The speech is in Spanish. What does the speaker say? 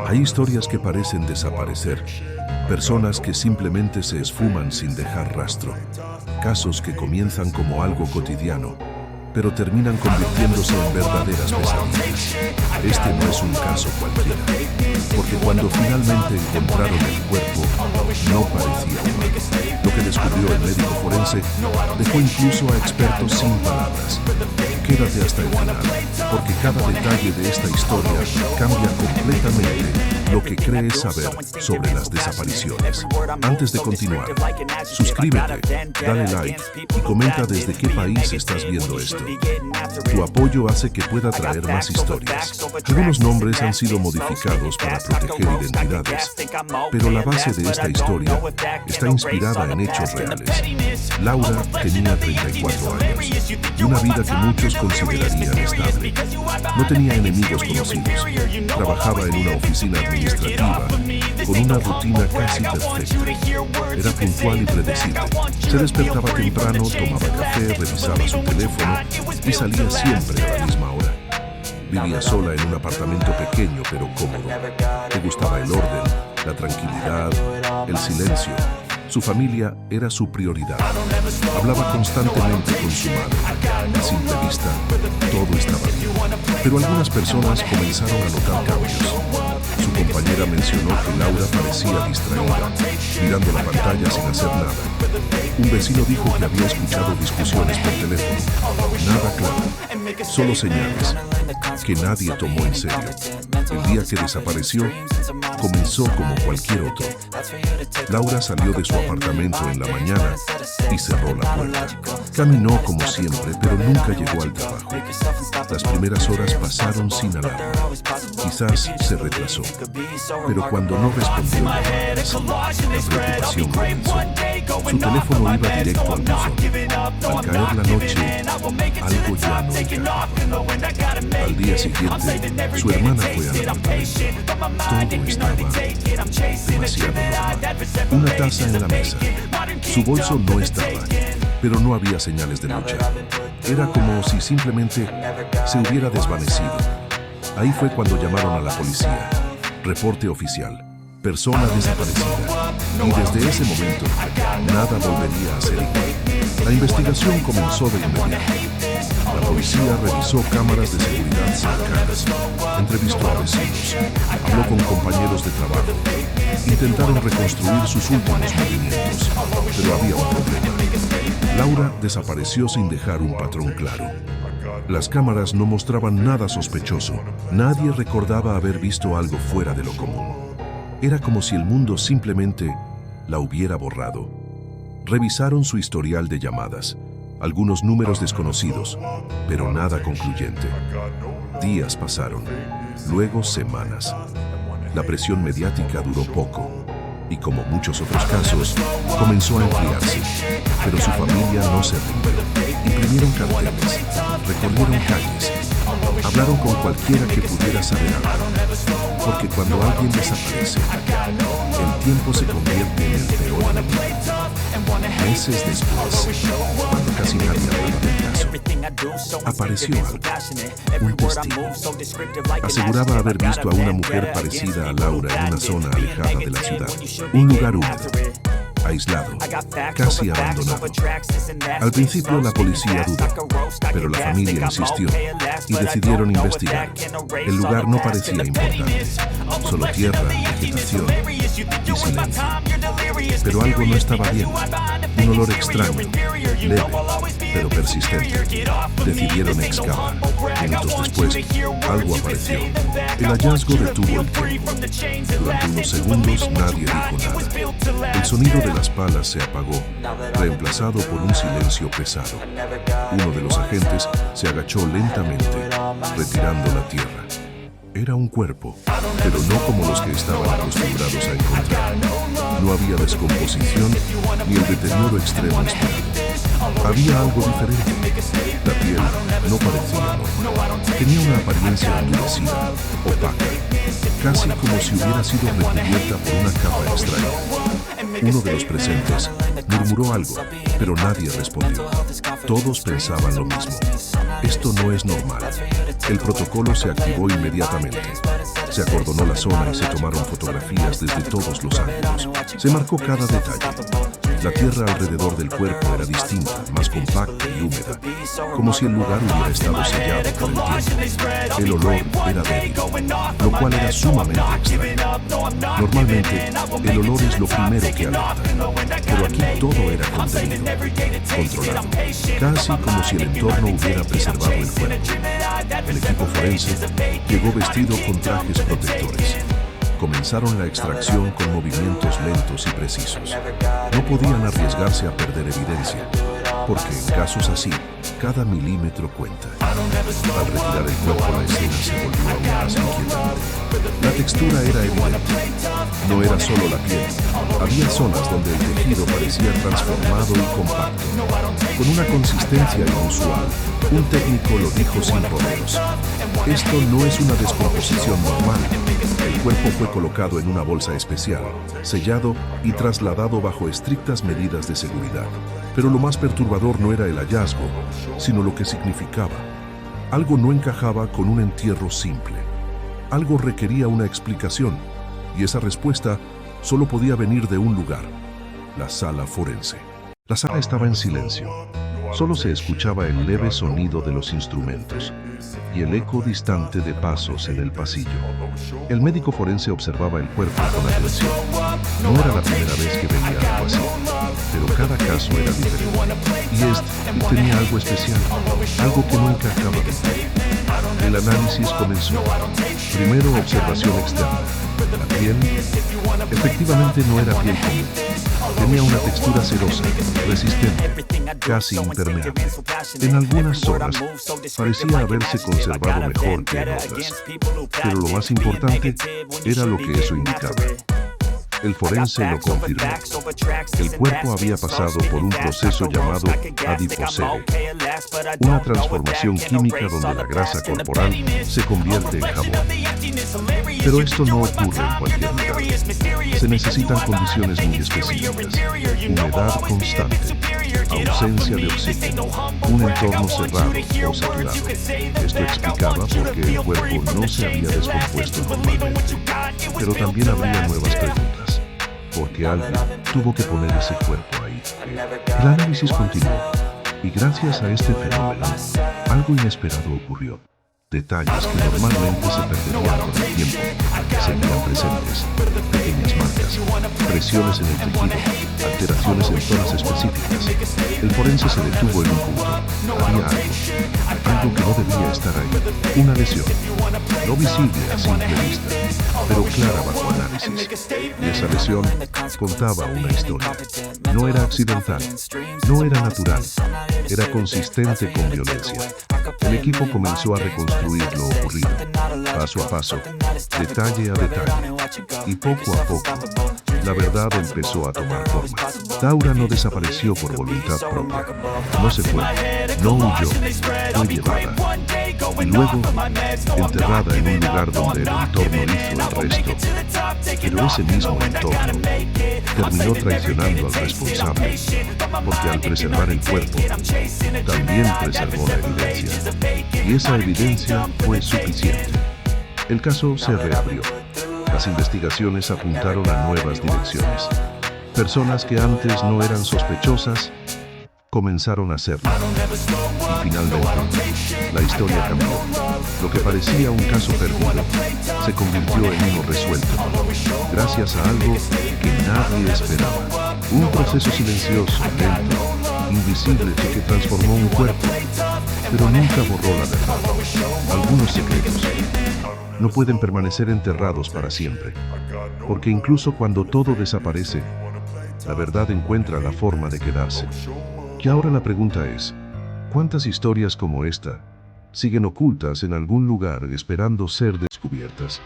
Hay historias que parecen desaparecer, personas que simplemente se esfuman sin dejar rastro, casos que comienzan como algo cotidiano, pero terminan convirtiéndose en verdaderas pesadillas. Este no es un caso cualquiera, porque cuando finalmente encontraron el cuerpo, no parecía humano. Lo que descubrió el médico forense dejó incluso a expertos sin palabras. Quédate hasta el final, porque cada detalle de esta historia cambia completamente lo que crees saber sobre las desapariciones. Antes de continuar, suscríbete, dale like y comenta desde qué país estás viendo esto. Tu apoyo hace que pueda traer más historias. Algunos nombres han sido modificados para proteger identidades, pero la base de esta historia está inspirada en hechos reales. Laura tenía 34 años y una vida que muchos considerarían estable. No tenía enemigos conocidos. Trabajaba en una oficina administrativa con una rutina casi perfecta. Era puntual y predecible. Se despertaba temprano, tomaba café, revisaba su teléfono y salía siempre a la misma hora. Vivía sola en un apartamento pequeño pero cómodo. Le gustaba el orden, la tranquilidad, el silencio. Su familia era su prioridad. Hablaba constantemente con su madre. A simple vista, todo estaba bien. Pero algunas personas comenzaron a notar cambios. Su compañera mencionó que Laura parecía distraída, mirando la pantalla sin hacer nada. Un vecino dijo que había escuchado discusiones por teléfono. Nada claro, solo señales que nadie tomó en serio. El día que desapareció, comenzó como cualquier otro. Laura salió de su apartamento en la mañana y cerró la puerta. Caminó como siempre, pero nunca llegó al trabajo. Las primeras horas pasaron sin alarma. Quizás se retrasó, pero cuando no respondió llamadas, la preocupación comenzó. Su teléfono iba directo al buzón. Al caer la noche, algo ya no encajaba. Al día siguiente, su hermana fue al apartamento. Todo estaba demasiado normal. Una taza en la mesa. Su bolso no estaba, pero no había señales de lucha. Era como si simplemente se hubiera desvanecido. Ahí fue cuando llamaron a la policía. Reporte oficial. Persona desaparecida. Y desde ese momento, nada volvería a ser igual. La investigación comenzó de inmediato. La policía revisó cámaras de seguridad cercanas, entrevistó a vecinos, habló con compañeros de trabajo. Intentaron reconstruir sus últimos movimientos, pero había un problema. Laura desapareció sin dejar un patrón claro. Las cámaras no mostraban nada sospechoso. Nadie recordaba haber visto algo fuera de lo común. Era como si el mundo simplemente la hubiera borrado. Revisaron su historial de llamadas, algunos números desconocidos, pero nada concluyente. Días pasaron, luego semanas. La presión mediática duró poco, y como muchos otros casos, comenzó a enfriarse. Pero su familia no se rindió. Imprimieron carteles, recorrieron calles, hablaron con cualquiera que pudiera saber algo. Porque cuando alguien desaparece, el tiempo se convierte en el peor enemigo. Meses después, cuando casi nadie hablaba del caso, apareció algo, un testigo. Aseguraba haber visto a una mujer parecida a Laura en una zona alejada de la ciudad, un lugar húmedo, aislado, casi abandonado. Al principio la policía dudó, pero la familia insistió y decidieron investigar. El lugar no parecía importante, solo tierra, vegetación y silencio. Pero algo no estaba bien, un olor extraño, leve, pero persistente. Decidieron excavar. Minutos después, algo apareció. El hallazgo detuvo el tiempo. Durante unos segundos nadie dijo nada. El sonido de las palas se apagó, reemplazado por un silencio pesado. Uno de los agentes se agachó lentamente, retirando la tierra. Era un cuerpo, pero no como los que estaban acostumbrados a encontrar. No había descomposición ni el deterioro extremo esperado. Había algo diferente. La piel no parecía normal. Tenía una apariencia endurecida, opaca, casi como si hubiera sido recubierta por una capa extraña. Uno de los presentes murmuró algo, pero nadie respondió. Todos pensaban lo mismo. Esto no es normal. El protocolo se activó inmediatamente. Se acordonó la zona y se tomaron fotografías desde todos los ángulos. Se marcó cada detalle. La tierra alrededor del cuerpo era distinta, más compacta y húmeda, como si el lugar hubiera estado sellado por el tiempo. El olor era débil, lo cual era sumamente extraño. Normalmente, el olor es lo primero que alerta, pero aquí todo era contenido, controlado, casi como si el entorno hubiera preservado el cuerpo. El equipo forense llegó vestido con trajes protectores. Comenzaron la extracción con movimientos lentos y precisos. No podían arriesgarse a perder evidencia, porque en casos así, cada milímetro cuenta. Al retirar el cuerpo, la escena se volvió aún más inquietante. La textura era evidente. No era solo la piel. Había zonas donde el tejido parecía transformado y compacto, con una consistencia inusual. Un técnico lo dijo sin rodeos: esto no es una descomposición normal. El cuerpo fue colocado en una bolsa especial, sellado y trasladado bajo estrictas medidas de seguridad. Pero lo más perturbador no era el hallazgo, sino lo que significaba. Algo no encajaba con un entierro simple. Algo requería una explicación, y esa respuesta solo podía venir de un lugar: la sala forense. La sala estaba en silencio. Solo se escuchaba el leve sonido de los instrumentos y el eco distante de pasos en el pasillo. El médico forense observaba el cuerpo con atención. No era la primera vez que veía algo así, pero cada caso era diferente. Y este tenía algo especial, algo que no encajaba. El análisis comenzó. Primero, observación externa. La piel efectivamente no era piel común. Tenía una textura sedosa, resistente, casi impermeable. En algunas zonas parecía haberse conservado mejor que en otras, pero lo más importante era lo que eso indicaba. El forense lo confirmó. El cuerpo había pasado por un proceso llamado adipocere, una transformación química donde la grasa corporal se convierte en jabón. Pero esto no ocurre en cualquier lugar. Se necesitan condiciones muy específicas: humedad constante, ausencia de oxígeno, un entorno cerrado o saturado. Esto explicaba por qué el cuerpo no se había descompuesto normalmente. Pero también habría nuevas preguntas. ¿Por qué alguien tuvo que poner ese cuerpo ahí? El análisis continuó, y gracias a este fenómeno, algo inesperado ocurrió. Detalles que normalmente se perderían con el tiempo seguían presentes: pequeñas marcas, presiones en el tejido, alteraciones en zonas específicas. El forense se detuvo en un punto. Había algo que no debía estar ahí. Una lesión, no visible a simple vista, pero clara bajo análisis. Y esa lesión contaba una historia. No era accidental, no era natural, era consistente con violencia. El equipo comenzó a reconstruir lo ocurrido, paso a paso, detalle a detalle, y poco a poco, la verdad empezó a tomar forma. Daura no desapareció por voluntad propia, no se fue, no huyó, fue llevada, y luego enterrada en un lugar donde el entorno hizo el resto. Pero ese mismo entorno terminó traicionando al responsable, porque al preservar el cuerpo, también preservó la evidencia. Y esa evidencia fue suficiente. El caso se reabrió. Las investigaciones apuntaron a nuevas direcciones. Personas que antes no eran sospechosas comenzaron a serlo. Y finalmente, la historia cambió. Lo que parecía un caso perdido se convirtió en uno resuelto, gracias a algo que nadie esperaba. Un proceso silencioso, lento, invisible, que transformó un cuerpo, pero nunca borró la verdad. Algunos secretos no pueden permanecer enterrados para siempre, porque incluso cuando todo desaparece, la verdad encuentra la forma de quedarse. Y ahora la pregunta es: ¿cuántas historias como esta siguen ocultas en algún lugar esperando ser descubiertas?